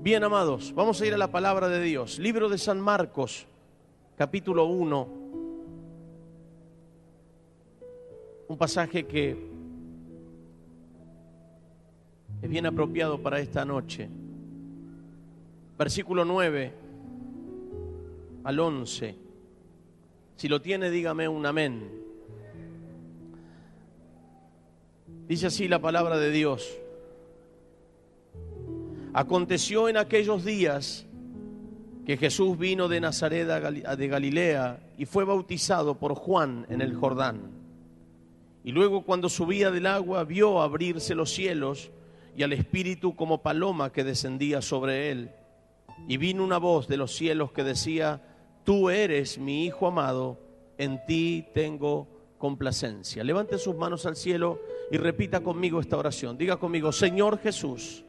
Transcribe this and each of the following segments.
Bien, amados, vamos a ir a la palabra de Dios. Libro de San Marcos, capítulo 1. Un pasaje que es bien apropiado para esta noche. Versículo 9 al 11. Si lo tiene, dígame un amén. Dice así la palabra de Dios. Aconteció en aquellos días que Jesús vino de Nazaret de Galilea y fue bautizado por Juan en el Jordán. Y luego, cuando subía del agua, vio abrirse los cielos y al Espíritu como paloma que descendía sobre él. Y vino una voz de los cielos que decía: Tú eres mi Hijo amado, en ti tengo complacencia. Levante sus manos al cielo y repita conmigo esta oración. Diga conmigo: Señor Jesús,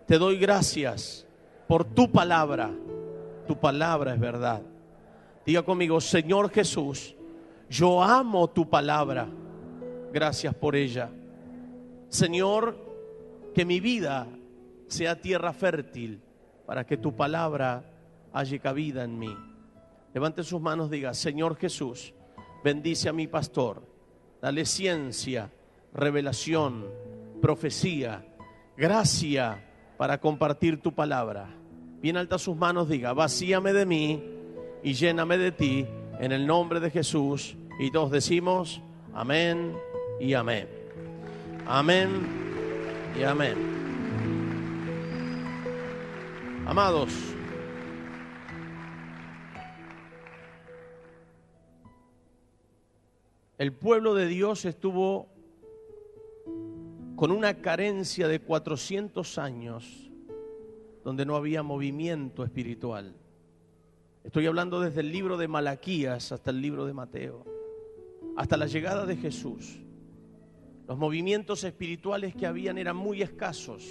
te doy gracias por tu palabra. Tu palabra es verdad. Diga conmigo: Señor Jesús, yo amo tu palabra. Gracias por ella. Señor, que mi vida sea tierra fértil para que tu palabra halle cabida en mí. Levante sus manos, diga: Señor Jesús, bendice a mi pastor. Dale ciencia, revelación, profecía, gracia para compartir tu palabra. Bien alta sus manos, diga: vacíame de mí y lléname de ti, en el nombre de Jesús. Y todos decimos amén y amén. Amén y amén. Amados, el pueblo de Dios estuvo con una carencia de 400 años donde no había movimiento espiritual. Estoy hablando desde el libro de Malaquías hasta el libro de Mateo, hasta la llegada de Jesús. Los movimientos espirituales que habían eran muy escasos.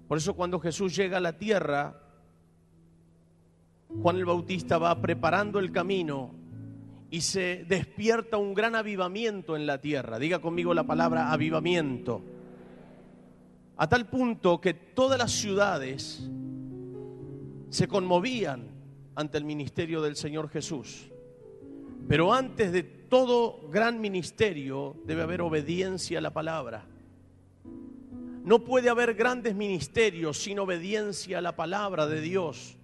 Por eso, cuando Jesús llega a la tierra, Juan el Bautista va preparando el camino y se despierta un gran avivamiento en la tierra. Diga conmigo la palabra avivamiento. A tal punto que todas las ciudades se conmovían ante el ministerio del Señor Jesús. Pero antes de todo gran ministerio debe haber obediencia a la palabra. No puede haber grandes ministerios sin obediencia a la palabra de Dios.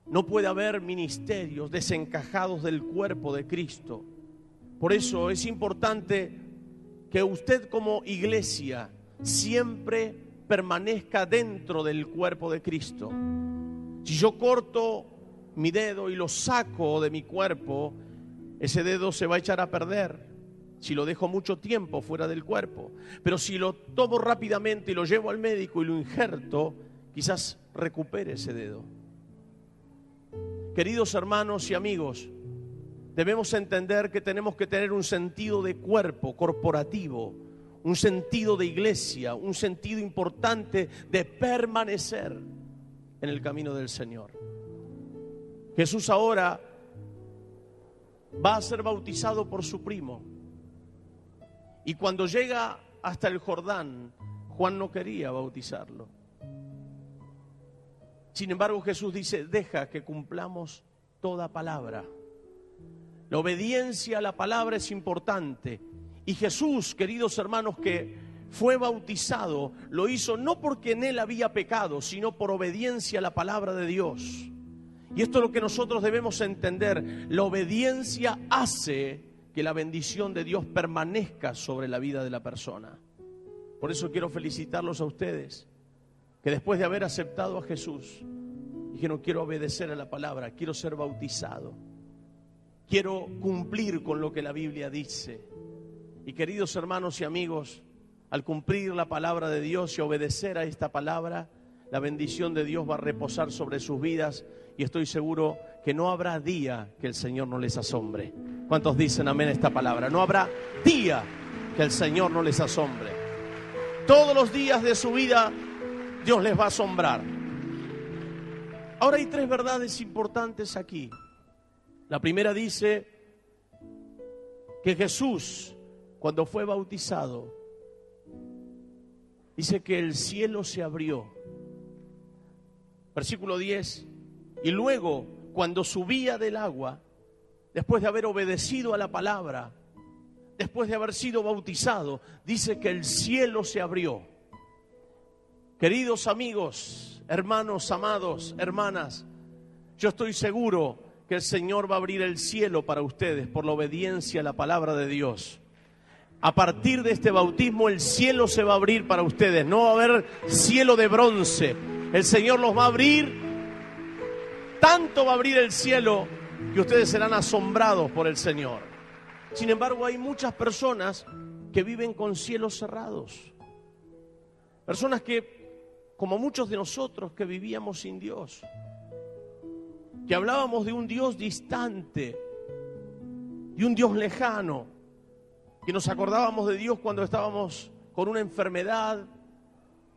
No puede haber ministerios desencajados del cuerpo de Cristo. Por eso es importante que usted como iglesia siempre permanezca dentro del cuerpo de Cristo. Si yo corto mi dedo y lo saco de mi cuerpo, ese dedo se va a echar a perder si lo dejo mucho tiempo fuera del cuerpo. Pero si lo tomo rápidamente y lo llevo al médico y lo injerto, quizás recupere ese dedo. Queridos hermanos y amigos, debemos entender que tenemos que tener un sentido de cuerpo corporativo, un sentido de iglesia, un sentido importante de permanecer en el camino del Señor. Jesús ahora va a ser bautizado por su primo. Y cuando llega hasta el Jordán, Juan no quería bautizarlo. Sin embargo, Jesús dice: deja que cumplamos toda palabra. La obediencia a la palabra es importante. Y Jesús, queridos hermanos, que fue bautizado, lo hizo no porque en él había pecado, sino por obediencia a la palabra de Dios. Y esto es lo que nosotros debemos entender. La obediencia hace que la bendición de Dios permanezca sobre la vida de la persona. Por eso quiero felicitarlos a ustedes, que después de haber aceptado a Jesús, dijeron: quiero obedecer a la palabra, quiero ser bautizado, quiero cumplir con lo que la Biblia dice. Y queridos hermanos y amigos, al cumplir la palabra de Dios y obedecer a esta palabra, la bendición de Dios va a reposar sobre sus vidas. Y estoy seguro que no habrá día que el Señor no les asombre. ¿Cuántos dicen amén a esta palabra? No habrá día que el Señor no les asombre. Todos los días de su vida Dios les va a asombrar. Ahora hay tres verdades importantes aquí. La primera dice que Jesús, cuando fue bautizado, dice que el cielo se abrió Versículo 10. Y luego, cuando subía del agua, después de haber obedecido a la palabra, después de haber sido bautizado, dice que el cielo se abrió. Queridos amigos, hermanos, amados, hermanas, yo estoy seguro que el Señor va a abrir el cielo para ustedes por la obediencia a la palabra de Dios. A partir de este bautismo el cielo se va a abrir para ustedes. No va a haber cielo de bronce. El Señor los va a abrir. Tanto va a abrir el cielo que ustedes serán asombrados por el Señor. Sin embargo, hay muchas personas que viven con cielos cerrados. Personas que, como muchos de nosotros, que vivíamos sin Dios. Que hablábamos de un Dios distante, de un Dios lejano, que nos acordábamos de Dios cuando estábamos con una enfermedad,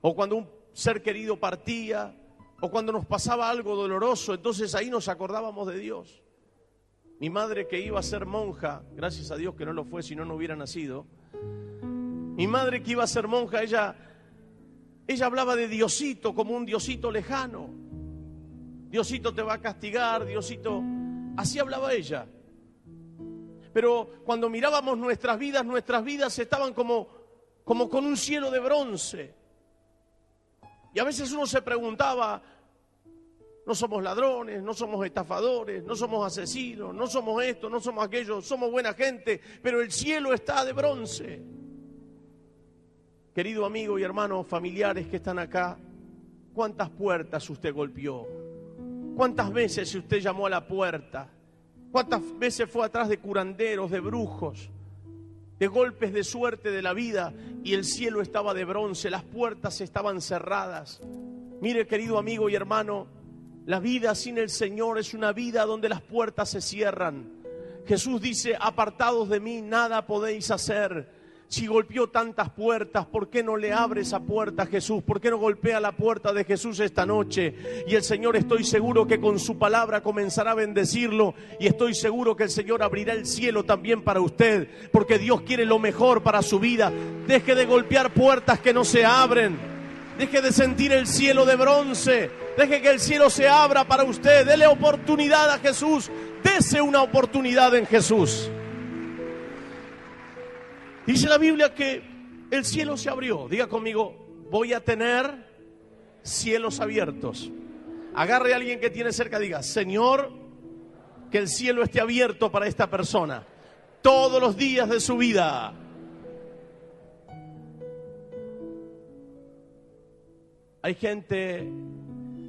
o cuando un ser querido partía, o cuando nos pasaba algo doloroso, entonces ahí nos acordábamos de Dios. Mi madre, que iba a ser monja, gracias a Dios que no lo fue, si no, no hubiera nacido. Mi madre, que iba a ser monja, ella hablaba de Diosito como un Diosito lejano. Diosito te va a castigar, Diosito, así hablaba ella. Pero cuando mirábamos nuestras vidas estaban como con un cielo de bronce. Y a veces uno se preguntaba, no somos ladrones, no somos estafadores, no somos asesinos, no somos esto, no somos aquello, somos buena gente, pero el cielo está de bronce. Querido amigo y hermanos, familiares que están acá, ¿cuántas puertas usted golpeó? ¿Cuántas veces usted llamó a la puerta? ¿Cuántas veces fue atrás de curanderos, de brujos, de golpes de suerte de la vida y el cielo estaba de bronce, las puertas estaban cerradas? Mire, querido amigo y hermano, la vida sin el Señor es una vida donde las puertas se cierran. Jesús dice, apartados de mí nada podéis hacer. Si golpeó tantas puertas, ¿por qué no le abre esa puerta a Jesús? ¿Por qué no golpea la puerta de Jesús esta noche? Y el Señor, estoy seguro que con su palabra comenzará a bendecirlo, y estoy seguro que el Señor abrirá el cielo también para usted, porque Dios quiere lo mejor para su vida. Deje de golpear puertas que no se abren. Deje de sentir el cielo de bronce. Deje que el cielo se abra para usted. Dele oportunidad a Jesús. Dese una oportunidad en Jesús. Dice la Biblia que el cielo se abrió. Diga conmigo, voy a tener cielos abiertos. Agarre a alguien que tiene cerca, diga, Señor, que el cielo esté abierto para esta persona todos los días de su vida. Hay gente,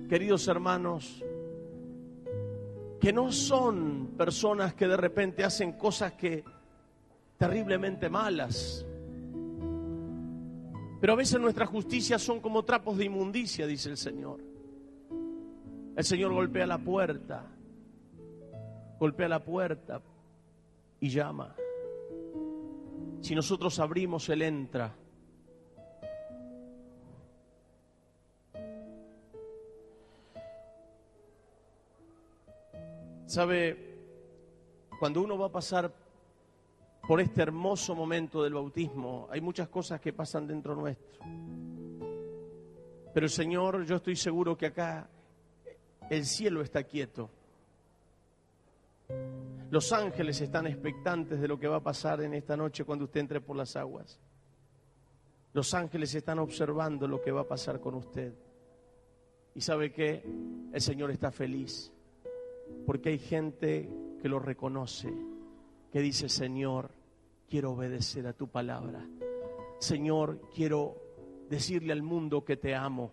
queridos hermanos, que no son personas que de repente hacen cosas que terriblemente malas, pero a veces nuestras justicias son como trapos de inmundicia, dice el Señor. El Señor golpea la puerta y llama. Si nosotros abrimos, Él entra. ¿Sabe? Cuando uno va a pasar por este hermoso momento del bautismo, hay muchas cosas que pasan dentro nuestro. Pero el Señor, yo estoy seguro que acá el cielo está quieto. Los ángeles están expectantes de lo que va a pasar en esta noche cuando usted entre por las aguas. Los ángeles están observando lo que va a pasar con usted. ¿Y sabe qué? El Señor está feliz, porque hay gente que lo reconoce, que dice, Señor, quiero obedecer a tu palabra. Señor, quiero decirle al mundo que te amo.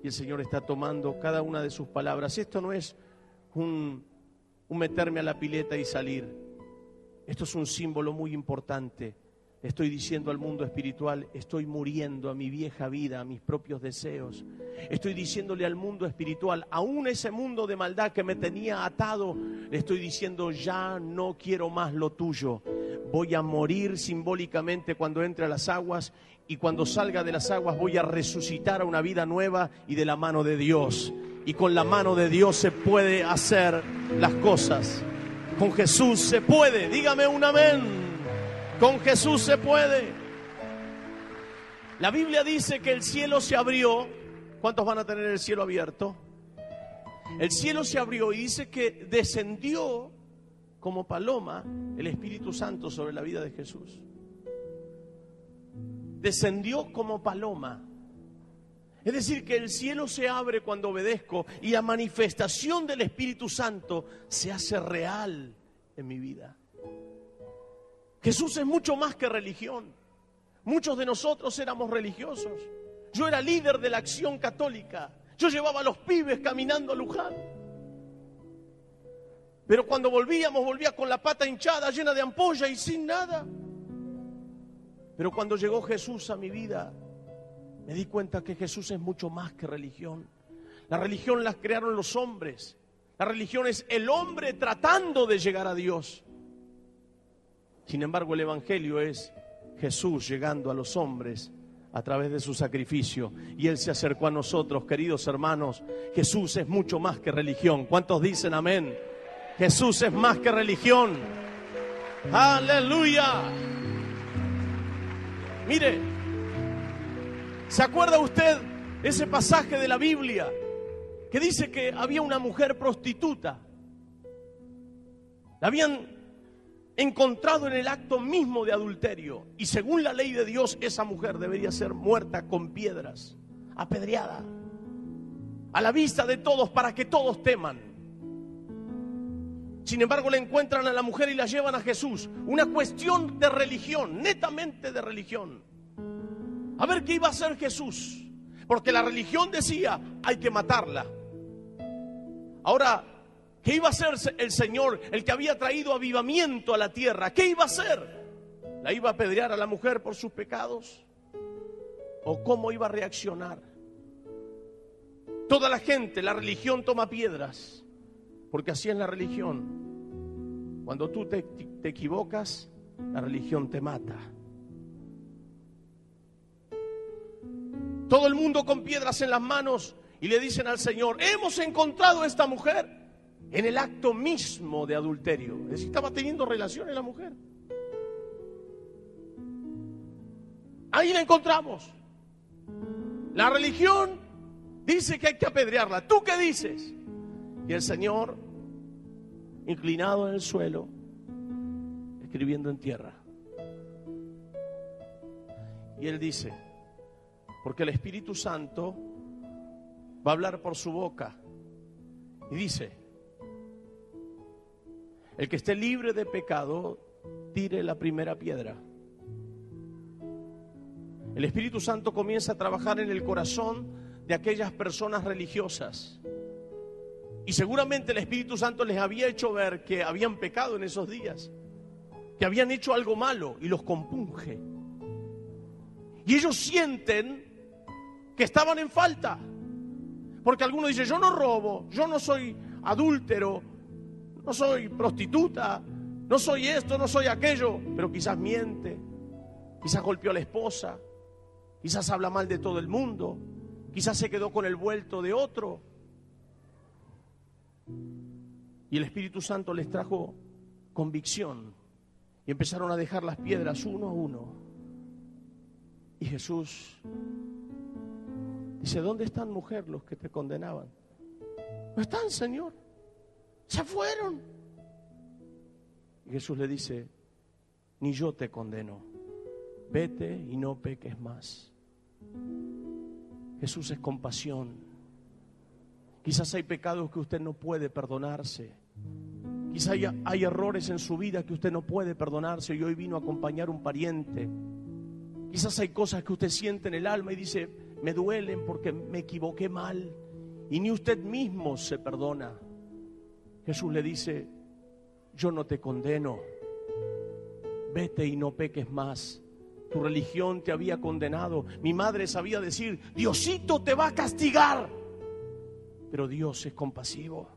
Y el Señor está tomando cada una de sus palabras. Esto no es un meterme a la pileta y salir. Esto es un símbolo muy importante. Estoy diciendo al mundo espiritual, estoy muriendo a mi vieja vida, a mis propios deseos. Estoy diciéndole al mundo espiritual, aún ese mundo de maldad que me tenía atado, le estoy diciendo, ya no quiero más lo tuyo. Voy a morir simbólicamente cuando entre a las aguas, y cuando salga de las aguas voy a resucitar a una vida nueva y de la mano de Dios. Y con la mano de Dios se puede hacer las cosas. Con Jesús se puede. Dígame un amén. Con Jesús se puede. La Biblia dice que el cielo se abrió. ¿Cuántos van a tener el cielo abierto? el cielo se abrió y dice que descendió como paloma el Espíritu Santo sobre la vida de Jesús. Descendió como paloma. Es decir, que el cielo se abre cuando obedezco y la manifestación del Espíritu Santo se hace real en mi vida. Jesús es mucho más que religión. Muchos de nosotros éramos religiosos. Yo era líder de la Acción Católica. Yo llevaba a los pibes caminando a Luján. Pero cuando volvía con la pata hinchada, llena de ampolla y sin nada. Pero cuando llegó Jesús a mi vida, me di cuenta que Jesús es mucho más que religión. La religión la crearon los hombres. La religión es el hombre tratando de llegar a Dios. Sin embargo, el Evangelio es Jesús llegando a los hombres a través de su sacrificio. Y Él se acercó a nosotros, queridos hermanos. Jesús es mucho más que religión. ¿Cuántos dicen amén? Jesús es más que religión. ¡Aleluya! Mire, ¿se acuerda usted ese pasaje de la Biblia que dice que había una mujer prostituta? La habían encontrado en el acto mismo de adulterio. Y según la ley de Dios, esa mujer debería ser muerta con piedras, apedreada, a la vista de todos, para que todos teman. Sin embargo, le encuentran a la mujer y la llevan a Jesús. Una cuestión de religión, netamente de religión. A ver qué iba a hacer Jesús. Porque la religión decía, hay que matarla. Ahora, ¿qué iba a hacer el Señor, el que había traído avivamiento a la tierra? ¿Qué iba a hacer? ¿La iba a apedrear a la mujer por sus pecados? ¿O cómo iba a reaccionar? Toda la gente, la religión toma piedras. Porque así es la religión. Cuando tú te equivocas, la religión te mata. Todo el mundo con piedras en las manos y le dicen al Señor, hemos encontrado a esta mujer en el acto mismo de adulterio. Es decir, estaba teniendo relaciones la mujer. Ahí la encontramos. La religión dice que hay que apedrearla. ¿Tú qué dices? Y el Señor, inclinado en el suelo, escribiendo en tierra. Y Él dice, porque el Espíritu Santo va a hablar por su boca. Y dice, el que esté libre de pecado, tire la primera piedra. El Espíritu Santo comienza a trabajar en el corazón de aquellas personas religiosas. Y seguramente el Espíritu Santo les había hecho ver que habían pecado en esos días, que habían hecho algo malo y los compunge. Y ellos sienten que estaban en falta. Porque algunos dicen, yo no robo, yo no soy adúltero, no soy prostituta, no soy esto, no soy aquello. Pero quizás miente, quizás golpeó a la esposa, quizás habla mal de todo el mundo, quizás se quedó con el vuelto de otro. Y el Espíritu Santo les trajo convicción y empezaron a dejar las piedras uno a uno. Y Jesús dice, ¿dónde están, mujer, los que te condenaban? No están, Señor, se fueron. Y Jesús le dice, ni yo te condeno, vete y no peques más. Jesús es compasión. Quizás hay pecados que usted no puede perdonarse. Quizás hay errores en su vida que usted no puede perdonarse y hoy vino a acompañar un pariente. Quizás hay cosas que usted siente en el alma y dice, me duelen porque me equivoqué mal. Y ni usted mismo se perdona. Jesús le dice, yo no te condeno. Vete y no peques más. Tu religión te había condenado. Mi madre sabía decir, Diosito te va a castigar. Pero Dios es compasivo.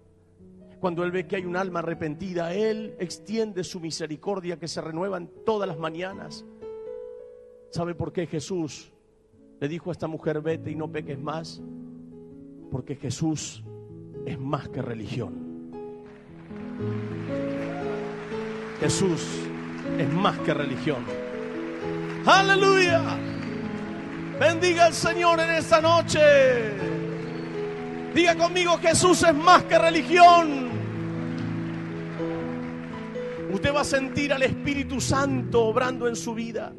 Cuando Él ve que hay un alma arrepentida, Él extiende su misericordia que se renuevan todas las mañanas. ¿Sabe por qué Jesús le dijo a esta mujer, vete y no peques más? Porque Jesús es más que religión. Jesús es más que religión. ¡Aleluya! Bendiga al Señor en esta noche. Diga conmigo, Jesús es más que religión. Usted va a sentir al Espíritu Santo obrando en su vida.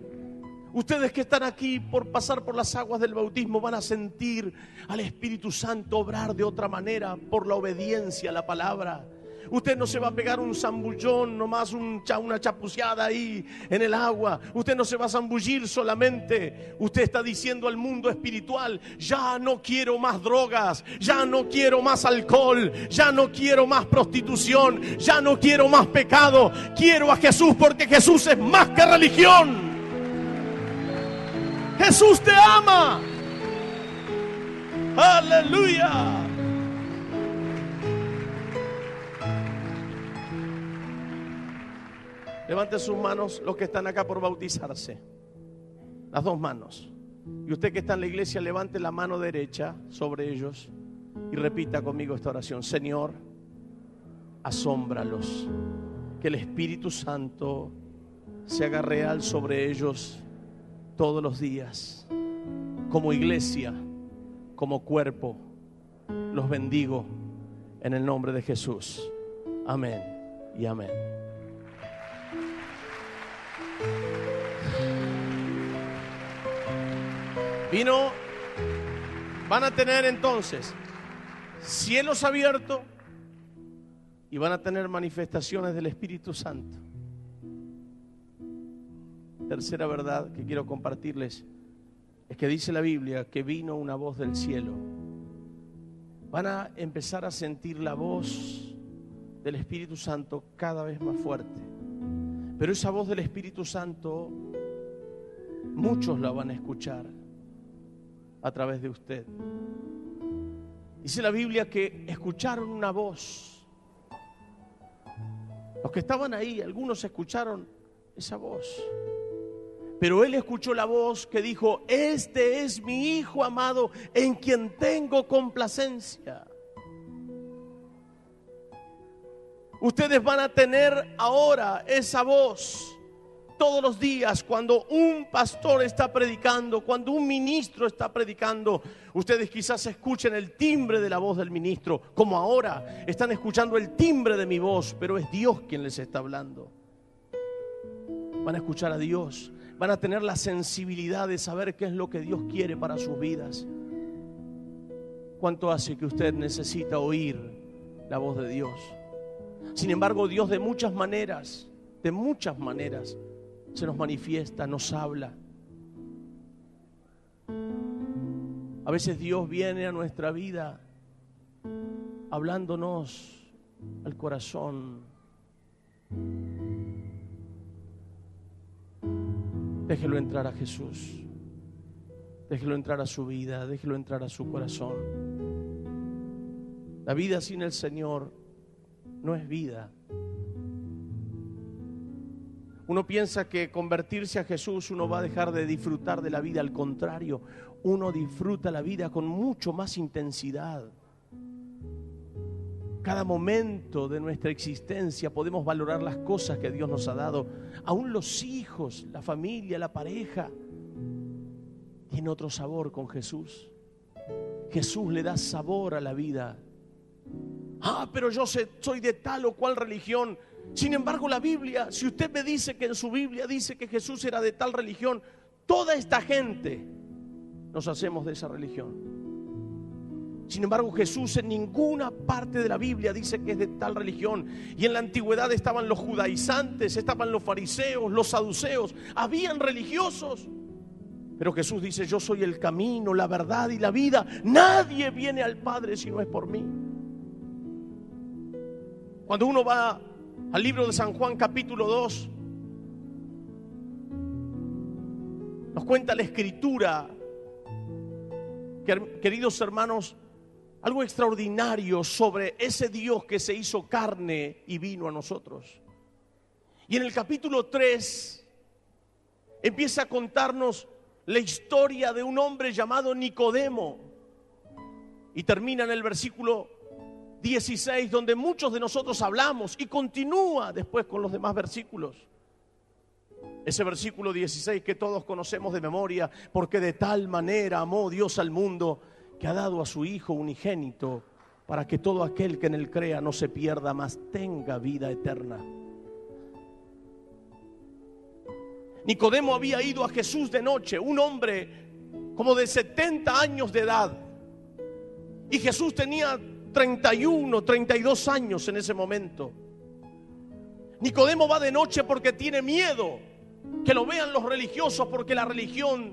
Ustedes que están aquí por pasar por las aguas del bautismo van a sentir al Espíritu Santo obrar de otra manera por la obediencia a la palabra. Usted no se va a pegar un zambullón, nomás una chapuceada ahí en el agua. Usted no se va a zambullir solamente. Usted está diciendo al mundo espiritual: ya no quiero más drogas, ya no quiero más alcohol, ya no quiero más prostitución, ya no quiero más pecado. Quiero a Jesús porque Jesús es más que religión. Jesús te ama. Aleluya. Levante sus manos los que están acá por bautizarse. Las dos manos. Y usted que está en la iglesia, levante la mano derecha sobre ellos y repita conmigo esta oración. Señor, asómbralos. Que el Espíritu Santo se haga real sobre ellos todos los días. Como iglesia, como cuerpo, los bendigo en el nombre de Jesús. Amén y amén. Van a tener entonces cielos abiertos y van a tener manifestaciones del Espíritu Santo. Tercera verdad que quiero compartirles es que dice la Biblia que vino una voz del cielo. Van a empezar a sentir la voz del Espíritu Santo cada vez más fuerte. Pero esa voz del Espíritu Santo, muchos la van a escuchar a través de usted. Dice la Biblia que escucharon una voz. Los que estaban ahí, algunos escucharon esa voz. Pero él escuchó la voz que dijo: este es mi Hijo amado en quien tengo complacencia. Ustedes van a tener ahora esa voz todos los días cuando un pastor está predicando, cuando un ministro está predicando. Ustedes quizás escuchen el timbre de la voz del ministro, como ahora están escuchando el timbre de mi voz, pero es Dios quien les está hablando. Van a escuchar a Dios. Van a tener la sensibilidad de saber qué es lo que Dios quiere para sus vidas. ¿Cuánto hace que usted necesita oír la voz de Dios? Sin embargo, Dios de muchas maneras se nos manifiesta, nos habla. A veces Dios viene a nuestra vida hablándonos al corazón. Déjelo entrar a Jesús. Déjelo entrar a su vida. Déjelo entrar a su corazón. La vida sin el Señor no es vida. Uno piensa que convertirse a Jesús uno va a dejar de disfrutar de la vida. Al contrario, uno disfruta la vida con mucho más intensidad. Cada momento de nuestra existencia podemos valorar las cosas que Dios nos ha dado. Aún los hijos, la familia, la pareja, tiene otro sabor con Jesús. Jesús le da sabor a la vida. Pero yo soy de tal o cual religión. Sin embargo, la Biblia, si usted me dice que en su Biblia dice que Jesús era de tal religión, toda esta gente nos hacemos de esa religión. Sin embargo, Jesús en ninguna parte de la Biblia dice que es de tal religión. Y en la antigüedad estaban los judaizantes, estaban los fariseos, los saduceos, habían religiosos. Pero Jesús dice: yo soy el camino, la verdad y la vida. Nadie viene al Padre si no es por mí. Cuando uno va al libro de San Juan capítulo 2, nos cuenta la Escritura, queridos hermanos, algo extraordinario sobre ese Dios que se hizo carne y vino a nosotros. Y en el capítulo 3 empieza a contarnos la historia de un hombre llamado Nicodemo. Y termina en el versículo 16, donde muchos de nosotros hablamos, y continúa después con los demás versículos. Ese versículo 16 que todos conocemos de memoria: porque de tal manera amó Dios al mundo que ha dado a su Hijo unigénito, para que todo aquel que en él crea no se pierda, mas tenga vida eterna. Nicodemo había ido a Jesús de noche, un hombre como de 70 años de edad, y Jesús tenía 31, 32 años en ese momento. Nicodemo va de noche porque tiene miedo que lo vean los religiosos, porque la religión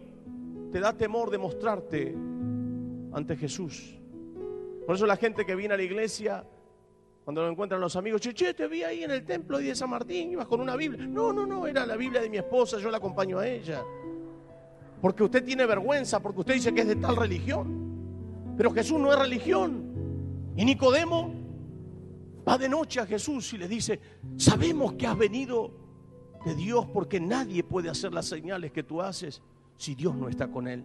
te da temor de mostrarte ante Jesús. Por eso la gente que viene a la iglesia, cuando lo encuentran los amigos, che, te vi ahí en el templo de San Martín, ibas con una Biblia. No, era la Biblia de mi esposa, yo la acompaño a ella. Porque usted tiene vergüenza, porque usted dice que es de tal religión. Pero Jesús no es religión. Y Nicodemo va de noche a Jesús y le dice: sabemos que has venido de Dios, porque nadie puede hacer las señales que tú haces si Dios no está con él.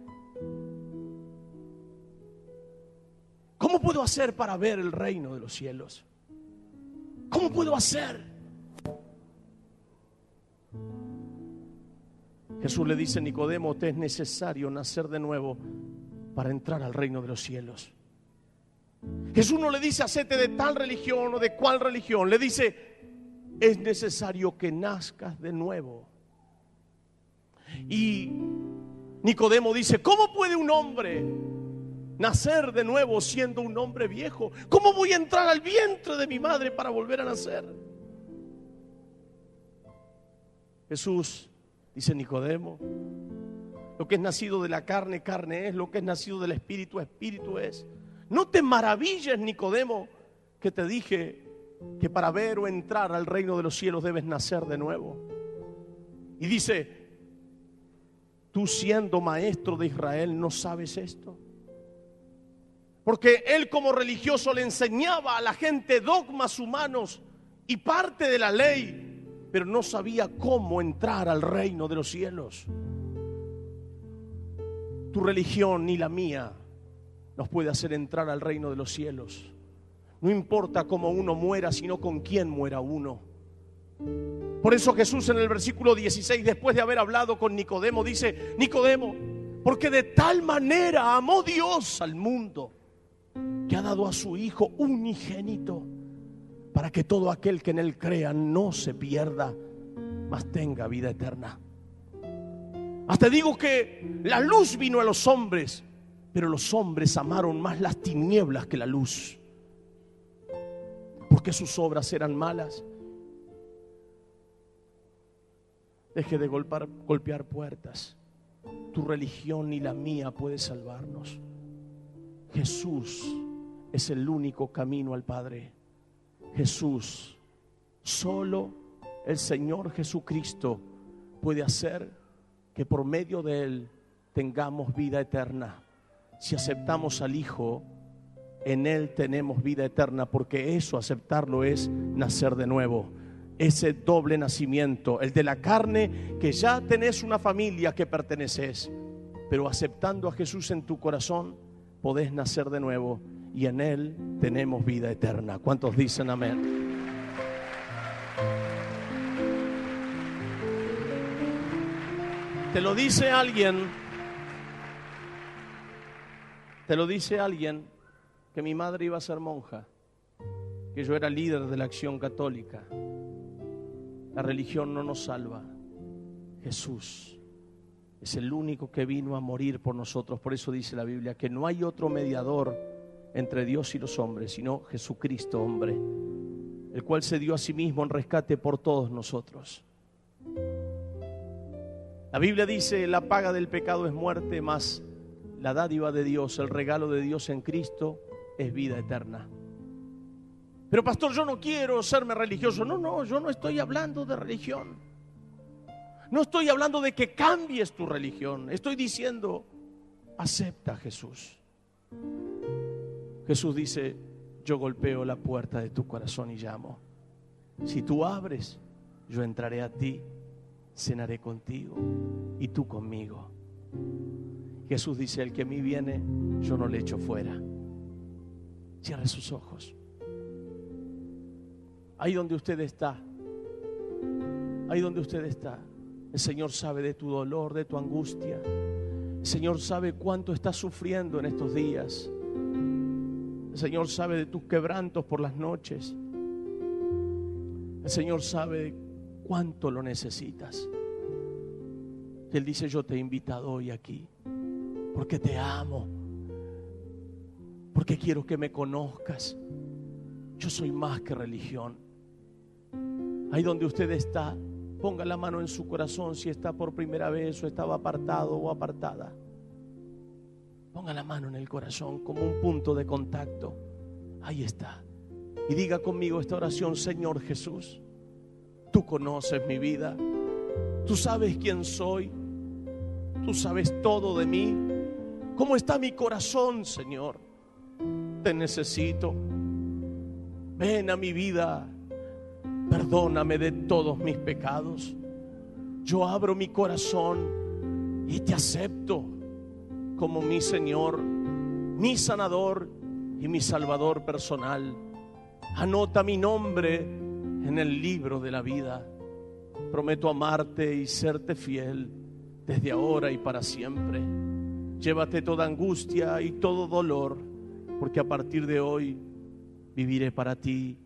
¿Cómo puedo hacer para ver el reino de los cielos? ¿Cómo puedo hacer? Jesús le dice: Nicodemo, te es necesario nacer de nuevo para entrar al reino de los cielos. Jesús no le dice: hacete de tal religión o de cual religión. Le dice: es necesario que nazcas de nuevo. Y Nicodemo dice: ¿cómo puede un hombre nacer de nuevo siendo un hombre viejo? ¿Cómo voy a entrar al vientre de mi madre para volver a nacer? Jesús dice: Nicodemo, lo que es nacido de la carne, carne es; lo que es nacido del espíritu, espíritu es. No te maravilles, Nicodemo, que te dije que para ver o entrar al reino de los cielos debes nacer de nuevo. Y dice: tú, siendo maestro de Israel, ¿no sabes esto? Porque él, como religioso, le enseñaba a la gente dogmas humanos y parte de la ley, pero no sabía cómo entrar al reino de los cielos. Tu religión ni la mía nos puede hacer entrar al reino de los cielos. No importa cómo uno muera, sino con quién muera uno. Por eso Jesús, en el versículo 16, después de haber hablado con Nicodemo, dice: Nicodemo, porque de tal manera amó Dios al mundo, que ha dado a su Hijo unigénito, para que todo aquel que en él crea no se pierda, mas tenga vida eterna. Hasta digo que la luz vino a los hombres, pero los hombres amaron más las tinieblas que la luz, porque sus obras eran malas. Deje de golpear puertas. Tu religión ni la mía puede salvarnos. Jesús es el único camino al Padre. Jesús, solo el Señor Jesucristo puede hacer que por medio de Él tengamos vida eterna. Si aceptamos al Hijo, en Él tenemos vida eterna, porque eso, aceptarlo, es nacer de nuevo. Ese doble nacimiento, el de la carne, que ya tenés una familia que perteneces, pero aceptando a Jesús en tu corazón, podés nacer de nuevo, y en Él tenemos vida eterna. ¿Cuántos dicen amén? Te lo dice alguien que mi madre iba a ser monja, que yo era líder de la Acción Católica. La religión no nos salva. Jesús es el único que vino a morir por nosotros. Por eso dice la Biblia que no hay otro mediador entre Dios y los hombres, sino Jesucristo, hombre, el cual se dio a sí mismo en rescate por todos nosotros. La Biblia dice: la paga del pecado es muerte, mas la dádiva de Dios, el regalo de Dios en Cristo, es vida eterna. Pero pastor, yo no quiero serme religioso. No, yo no estoy hablando de religión. No estoy hablando de que cambies tu religión. Estoy diciendo: acepta a Jesús. Jesús dice: yo golpeo la puerta de tu corazón y llamo. Si tú abres, yo entraré a ti, cenaré contigo y tú conmigo. Jesús dice: el que a mí viene, yo no le echo fuera. Cierre sus ojos. Ahí donde usted está, el Señor sabe de tu dolor, de tu angustia. El Señor sabe cuánto estás sufriendo en estos días. El Señor sabe de tus quebrantos por las noches. El Señor sabe cuánto lo necesitas. Y Él dice: yo te he invitado hoy aquí porque te amo, porque quiero que me conozcas. Yo soy más que religión. Ahí donde usted está, ponga la mano en su corazón si está por primera vez o estaba apartado o apartada. Ponga la mano en el corazón como un punto de contacto. Ahí está. Y diga conmigo esta oración: Señor Jesús, tú conoces mi vida, tú sabes quién soy, tú sabes todo de mí. ¿Cómo está mi corazón, Señor? Te necesito. Ven a mi vida, perdóname de todos mis pecados. Yo abro mi corazón y te acepto como mi Señor, mi sanador y mi salvador personal. Anota mi nombre en el libro de la vida. Prometo amarte y serte fiel desde ahora y para siempre. Llévate toda angustia y todo dolor, porque a partir de hoy viviré para ti,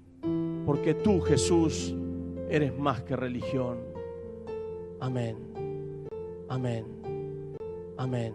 porque tú, Jesús, eres más que religión. Amén. Amén. Amén.